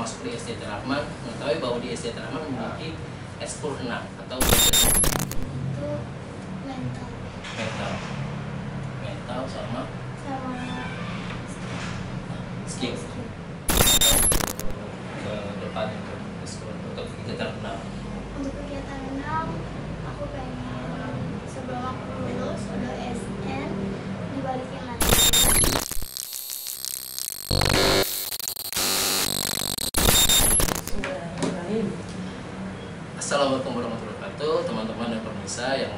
masuk di SD Rahman, mengetahui bahwa di SD Rahman memiliki ekskul renang atau itu mental mental sama sama skill ke depan untuk ekskul untuk kegiatan renang. untuk kegiatan renang aku pengen sebelum aku lulus udah SN dibalikin lagi. Assalamualaikum warahmatullahi wabarakatuh, teman-teman dan pemirsa yang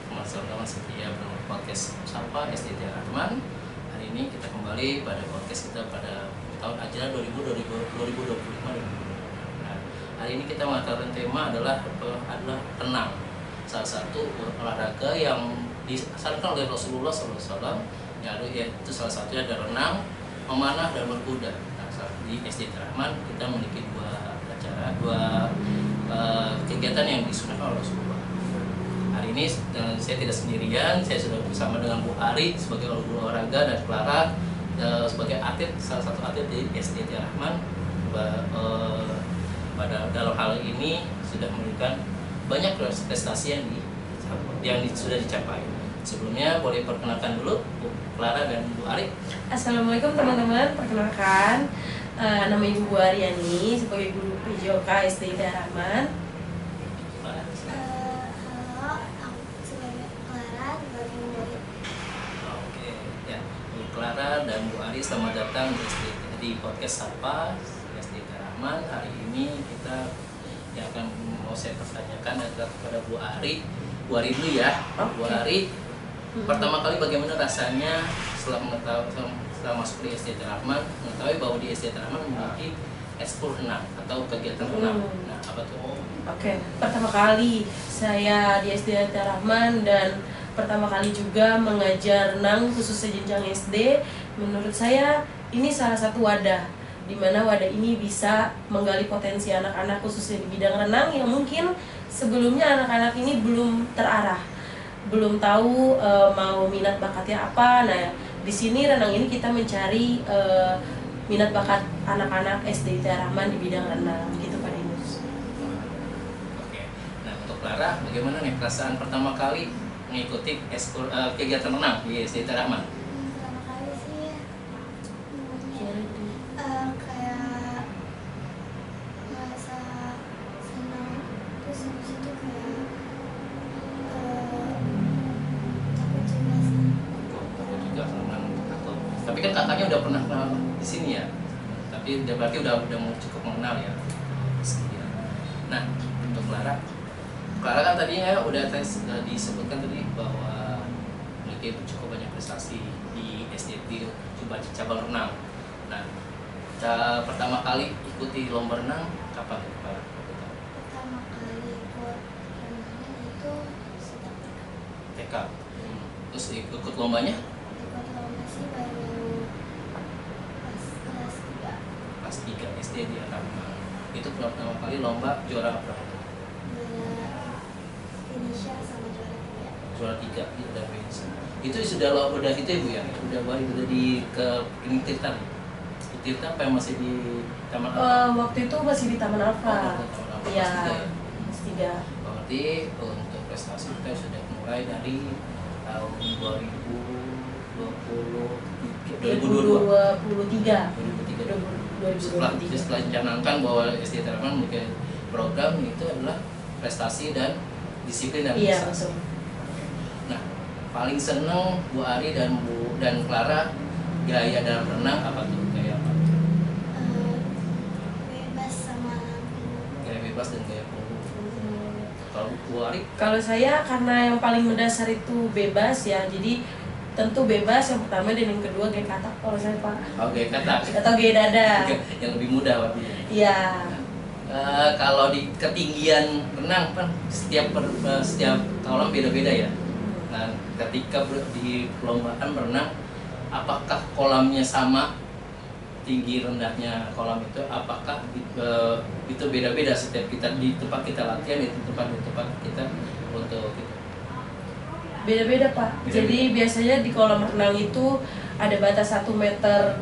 sama-sama setia bersama podcast Sapa SD Rahman. Hari ini kita kembali pada podcast kita pada tahun ajaran 2025. Nah, hari ini kita mengangkat tema adalah renang, salah satu olahraga yang disarankan oleh Rasulullah SAW, yaitu salah satunya ada renang, memanah dan berkuda. Nah, di SD Rahman kita memiliki dua kegiatan yang disunahkan oleh Rasulullah. Hari ini saya tidak sendirian, saya sudah bersama dengan Bu Ari sebagai guru olahraga dan Clara sebagai atlet, salah satu atlet di SD Rahman. Pada dalam hal ini sudah memberikan banyak prestasi yang sudah dicapai. Sebelumnya boleh perkenalkan dulu Bu Clara dan Bu Ari. Assalamualaikum teman-teman, perkenalkan nama Ibu Bu Aryani sebagai guru PJOK SD Rahman. Halo, aku sebagai Clara sebagai murid. Oke, ya, Bu Clara dan Bu Ari selamat datang di podcast Sapa SD Rahman. Hari ini kita yang akan mau saya pertanyakan adalah kepada Bu Ari. Bu Ari dulu ya. Oke. Bu Ari, pertama kali bagaimana rasanya setelah masuk di SD Rahman, mengetahui bahwa di SD Rahman memiliki ekskul renang atau kegiatan renang. Nah, apa tuh? Oke, pertama kali saya di SD Rahman dan pertama kali juga mengajar renang khususnya jenjang SD. Menurut saya ini salah satu wadah di mana wadah ini bisa menggali potensi anak-anak khususnya di bidang renang yang mungkin sebelumnya anak-anak ini belum terarah, belum tahu mau minat bakatnya apa. Nah, di sini renang ini kita mencari minat bakat anak-anak SD Rahman di bidang renang gitu Pak Dinus. Oke. Nah, untuk Clara, bagaimana nih perasaan pertama kali mengikuti kegiatan renang di SD Rahman? Pertama kali sih kayak merasa senang, terus habis itu kayak takut juga sih. Aku juga renang takut. Tapi kan kakaknya udah pernah kenal di sini ya. Tapi dia berarti udah cukup mengenal ya. Nah, untuk Clara kan tadinya udah disebutkan tadi bahwa memiliki cukup banyak prestasi di SD di cabang renang. Nah, pertama kali ikuti lomba renang kapan Clara? Pertama kali ikut renang itu sejak TK. Terus ikut lombanya ikut lomba sih baru pas kelas 3. kelas 3 SD di Rahman. Itu pertama kali lomba juara berapa? Indonesia sama juara 3. Juara 3 itu udah finish. Itu udah gitu ya Bu ya? Udah di ke ini Tirta. Di Tirta apa yang masih di Taman Alfa? Waktu itu masih di Taman Alfa. Iya, kelas 3. Berarti untuk prestasi kita sudah mulai dari tahun 2023. Setelah dicanangkan bahwa SD Rahman memiliki program itu adalah prestasi dan disiplin dan Iya, prestasi. betul. Nah, paling seneng Bu Ari dan Clara gaya dalam renang apa tuh? Gaya apa? Bebas sama Gaya bebas dan gaya punggung. Kalau Bu Ari? Kalau saya karena yang paling mendasar itu bebas ya, jadi tentu bebas yang pertama dan yang kedua gaya katak kalau saya Pak. Oh, gaya katak. Atau gaya dada. Yang lebih mudah waktu itu. Iya. Kalau di ketinggian renang kan setiap kolam beda-beda ya. Nah, ketika di perlombaan berenang, apakah kolamnya sama tinggi rendahnya kolam itu? Apakah itu beda-beda setiap kita di tempat kita latihan, di tempat kita untuk itu? Beda-beda Pak. Beda-beda. Jadi biasanya di kolam renang itu ada batas 1,50 meter,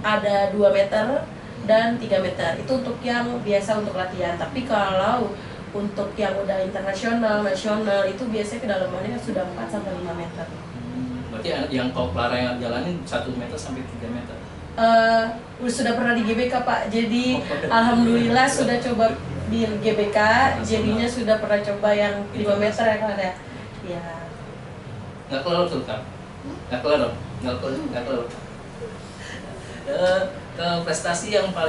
ada 2 meter, dan 3 meter. Itu untuk yang biasa untuk latihan. Tapi kalau untuk yang udah internasional, nasional itu biasanya kedalamannya sudah 4 sampai 5 meter. Berarti yang kalau Clara yang jalanin 1 meter sampai 3 meter. Sudah pernah di GBK Pak. Jadi alhamdulillah sudah coba di GBK, jadinya sudah pernah coba yang 5 meter ya kan ya. Ya. Nggak keluar tuh kan? Nggak keluar. Prestasi yang Pak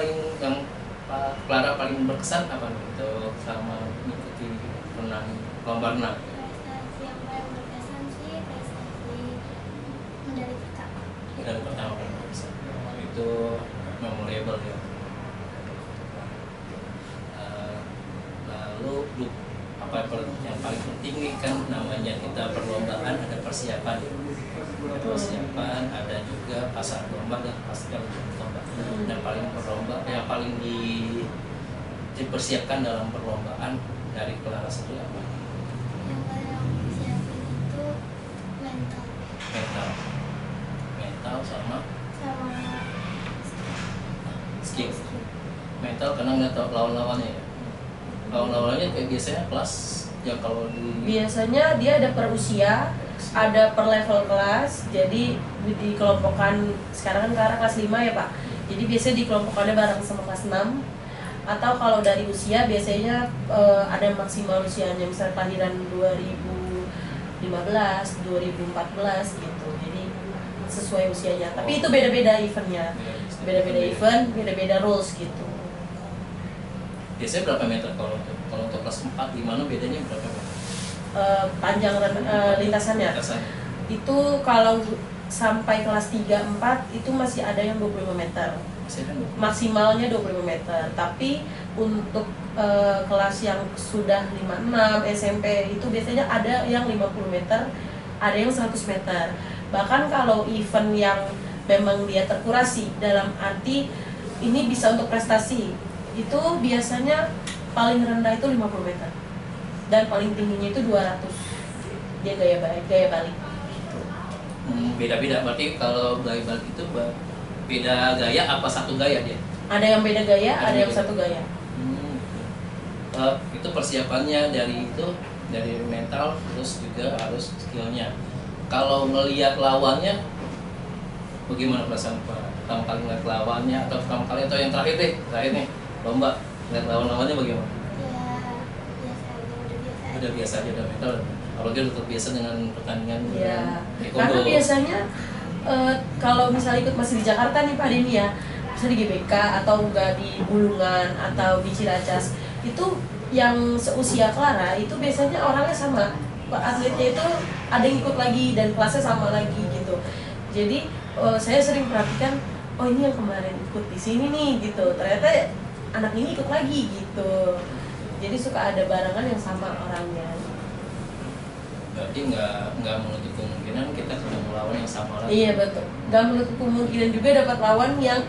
Clara paling berkesan apa nih untuk sama mengikuti lomba renang? Prestasi yang paling berkesan sih prestasi medali pertama. Medali pertama paling berkesan. Itu memorable ya. Lalu apa yang paling penting nih kan namanya kita perlombaan ada persiapan ya. Ada persiapan, ada juga pasar lomba dan pasar lomba. Dan yang paling dipersiapkan dalam perlombaan dari Clara sendiri apa? Yang paling aku siapin itu mental Mental sama sama skill. Mental karena nggak tahu lawan-lawannya ya. Lawan-lawannya kayak biasanya kelas yang kalau biasanya dia ada per usia, ada per level kelas. Jadi dikelompokkan, sekarang kan Clara kelas 5 ya Pak. Jadi biasanya dikelompokkannya bareng sama kelas 6. Atau kalau dari usia biasanya ada maksimal usianya, misalnya kelahiran 2015, 2014 gitu. Jadi sesuai usianya. Tapi itu beda-beda eventnya. Beda-beda event, beda-beda rules gitu. Biasanya berapa meter kalau untuk kelas 4 gimana bedanya berapa meter? Panjang lintasannya. Itu kalau sampai kelas 3-4 itu masih ada yang 25 meter. Maksimalnya 25 meter. Tapi untuk kelas yang sudah 56 SMP itu biasanya ada yang 50 meter, ada yang 100 meter. Bahkan kalau event yang memang dia terkurasi dalam arti ini bisa untuk prestasi, itu biasanya paling rendah itu 50 meter dan paling tingginya itu 200. Dia gaya balik. Beda-beda, berarti kalau gaya balik itu beda gaya apa satu gaya dia? Ada yang beda gaya, ada yang satu gaya. Itu persiapannya dari mental, terus juga harus skillnya. Kalau ngelihat lawannya, bagaimana perasaan Pak? Pertama kali ngeliat lawannya atau pertama kali atau yang terakhir nih lomba ngeliat lawannya bagaimana? ya biasa aja, Udah biasa aja, udah mental. Kalau dia udah terbiasa dengan pertandingan Ya, taekwondo. karena biasanya kalau misalnya ikut masih di Jakarta nih Pak Denny ya, bisa di GBK atau enggak di Bulungan atau di Ciracas, itu yang seusia Clara itu biasanya orangnya sama, atletnya itu ada yang ikut lagi dan kelasnya sama lagi gitu. Jadi saya sering perhatikan, oh ini yang kemarin ikut di sini nih gitu, ternyata anak ini ikut lagi gitu. Jadi suka ada barengan yang sama orangnya. Berarti nggak menutup kemungkinan kita sudah melawan yang sama lagi. Iya betul. Nggak menutup kemungkinan juga dapat lawan yang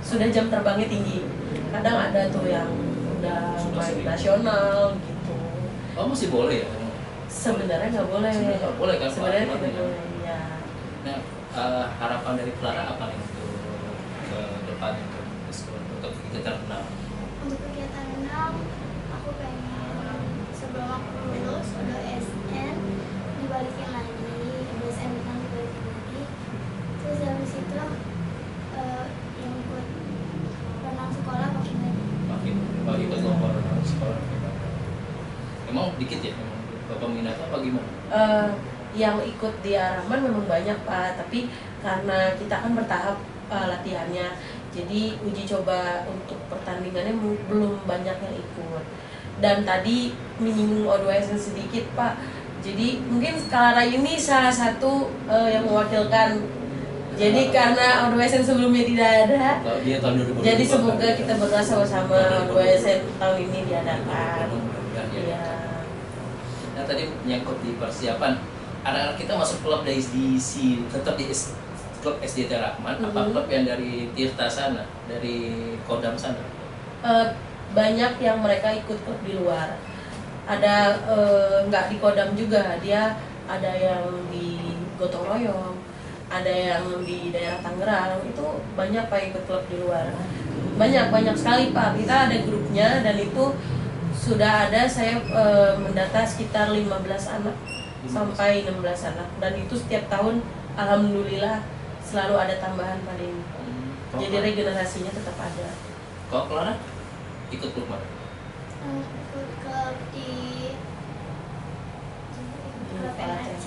sudah jam terbangnya tinggi. Kadang ada tuh yang udah main nasional gitu. Oh masih boleh ya? Sebenarnya nggak boleh. Sebenarnya nggak boleh kan? Sebenarnya Pak? tidak boleh. Ya. Nah, harapan dari Clara apa nih untuk ke depan untuk kegiatan renang? untuk kegiatan renang aku pengen sebelum aku lulus udah SN dibalikin lagi, udah SN renang dibalikin lagi, terus habis itu yang ikut renang sekolah makin lagi. Makin ikut lomba renang sekolah. Emang dikit ya? Emang bapak minat apa gimana? Yang ikut di Rahman memang banyak Pak, tapi karena kita kan bertahap latihannya, jadi uji coba untuk pertandingannya belum banyak yang ikut. Dan tadi menyinggung O2SN sedikit Pak, jadi mungkin Clara ini salah satu yang mewakilkan. Jadi karena O2SN sebelumnya tidak ada, Dia tahun 2020. jadi semoga kita berdoa sama-sama O2SN tahun ini diadakan. Ya. Nah tadi nyangkut di persiapan, anak-anak kita masuk klub dari tetap di klub SD Rahman, apa klub yang dari Tirta sana, dari Kodam sana? Banyak yang mereka ikut klub di luar. Ada nggak di Kodam juga, dia ada yang di Gotong Royong, ada yang di daerah Tangerang, itu banyak Pak ikut klub di luar. banyak sekali Pak. Kita ada grupnya dan itu sudah ada saya mendata sekitar 15 anak sampai 16 anak, dan itu setiap tahun alhamdulillah selalu ada tambahan pada ini. Jadi regenerasinya tetap ada. Kok Clara ikut klub mana? Ikut klub di PLC.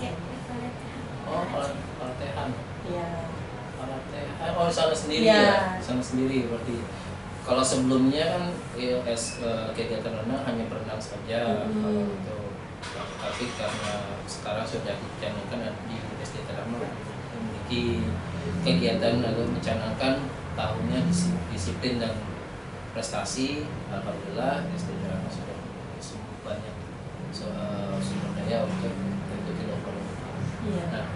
Oh, Palatehan. Iya. Palatehan. Oh, sana sendiri Iya. ya. Sana sendiri berarti. Kalau sebelumnya kan kegiatan renang hanya berenang saja. Kalau itu. Tapi karena sekarang sudah dicanangkan di SD Terama memiliki kegiatan atau mencanangkan tahunnya disiplin dan prestasi. Alhamdulillah SD Terama sudah banyak sumber daya untuk mengikuti lomba. Iya. Nah,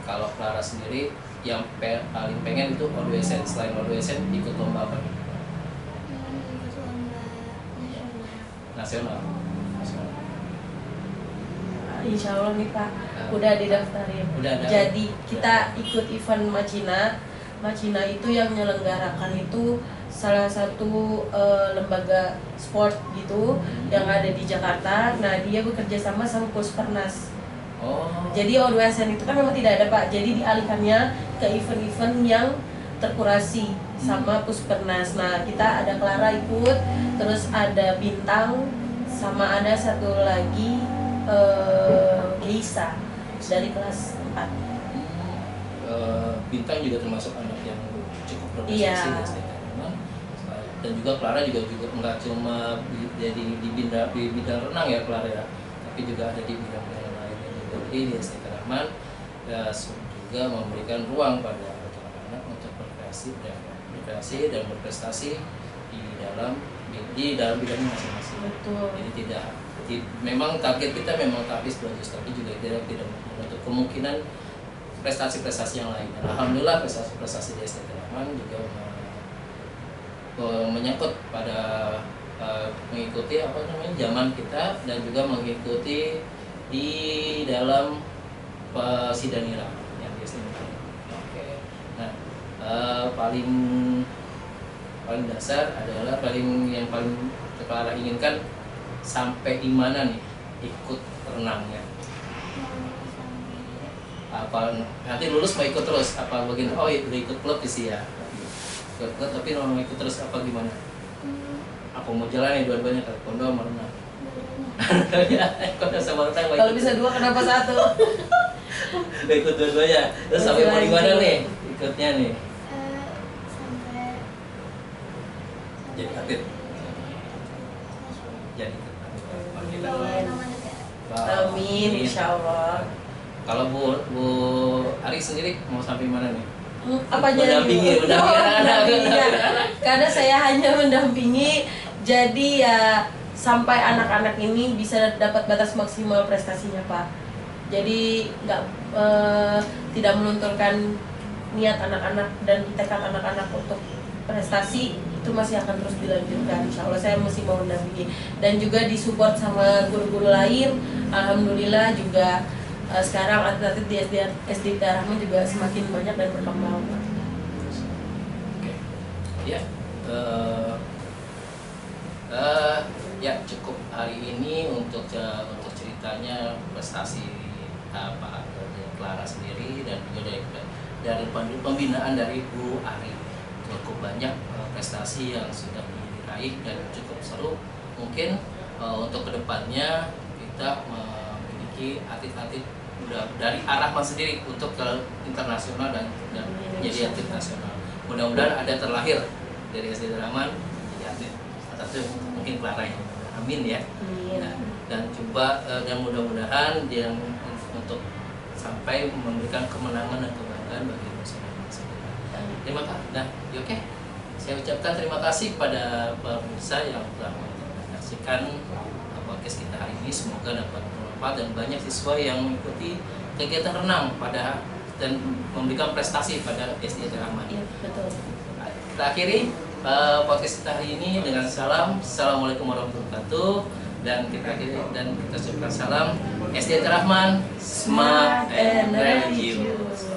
kalau Clara sendiri yang paling pengen itu ODSN, selain ODSN ikut lomba apa? Ikut lomba nasional. Nasional. Insya Allah nih Pak, udah didaftarin. Udah ada. Jadi kita ikut event Macina. Macina itu yang menyelenggarakan itu salah satu lembaga sport gitu yang ada di Jakarta. Nah dia bekerja sama Puspernas. Oh. Jadi O2SN itu kan memang tidak ada Pak. Jadi dialihkannya ke event-event yang terkurasi sama Puspernas. Nah kita ada Clara ikut, terus ada Bintang, sama ada satu lagi Geisa dari kelas 4. Bintang juga termasuk anak yang cukup berprestasi Iya. di SD Terama. Dan juga Clara juga nggak cuma jadi di bidang renang ya Clara ya, tapi juga ada di bidang-bidang lain yang dimiliki di SD Terama. Ya, juga memberikan ruang pada anak-anak untuk berkreasi dan berprestasi di dalam bidangnya masing-masing. Betul. Jadi memang target kita memang tapis bagus, tapi juga tidak menutup kemungkinan prestasi-prestasi yang lain. Alhamdulillah prestasi-prestasi di SD Terama juga menyangkut pada mengikuti zaman kita dan juga mengikuti di dalam Sidanira yang di SD Terama. Oke. Nah, paling dasar adalah yang paling Clara inginkan sampai di mana nih ikut renangnya? Apa nanti lulus mau ikut terus? Apa begini? Oh udah ikut klub sih ya. Ikut klub tapi mau ikut terus apa gimana? Apa mau jalan nih dua-duanya taekwondo sama renang? Taekwondo sama renang. Kalau bisa 2 kenapa 1? Udah ikut dua-duanya. Terus sampai mau di mana nih ikutnya nih? Sampai Jadi atlet. Jadi bawa nama negara. Amin, insya Allah. Kalau Bu Ari sendiri mau sampai mana nih? Mendampingi karena saya hanya mendampingi, jadi ya sampai anak-anak ini bisa dapat batas maksimal prestasinya Pak. Jadi tidak melunturkan niat anak-anak dan tekad anak-anak untuk prestasi, itu masih akan terus dilanjutkan. Insya Allah saya masih mau mendampingi dan juga disupport sama guru-guru lain. Alhamdulillah juga sekarang atlet di SD Terama juga semakin banyak dan berkembang. Oke. Ya. Ya cukup hari ini untuk ceritanya prestasi Pak Clara sendiri dan juga dari pembinaan dari Bu Ari. Cukup banyak prestasi yang sudah diraih dan cukup seru. Mungkin untuk kedepannya kita memiliki atlet-atlet udah dari Arahman sendiri untuk ke internasional dan menjadi atlet nasional. Mudah-mudahan ada terlahir dari SD Terama menjadi atlet. Atau mungkin Clara ya. Amin ya. Nah, dan mudah-mudahan yang untuk sampai memberikan kemenangan dan kebanggaan bagi bangsa. Terima kasih. Nah, oke. Saya ucapkan terima kasih pada pemirsa yang telah menyaksikan podcast kita hari ini. Semoga dapat bermanfaat dan banyak siswa yang mengikuti kegiatan renang dan memberikan prestasi pada SD Terama. Iya, betul. Kita akhiri podcast kita hari ini dengan Assalamualaikum warahmatullahi wabarakatuh, dan kita ucapkan salam SD Terama Smart and Religious.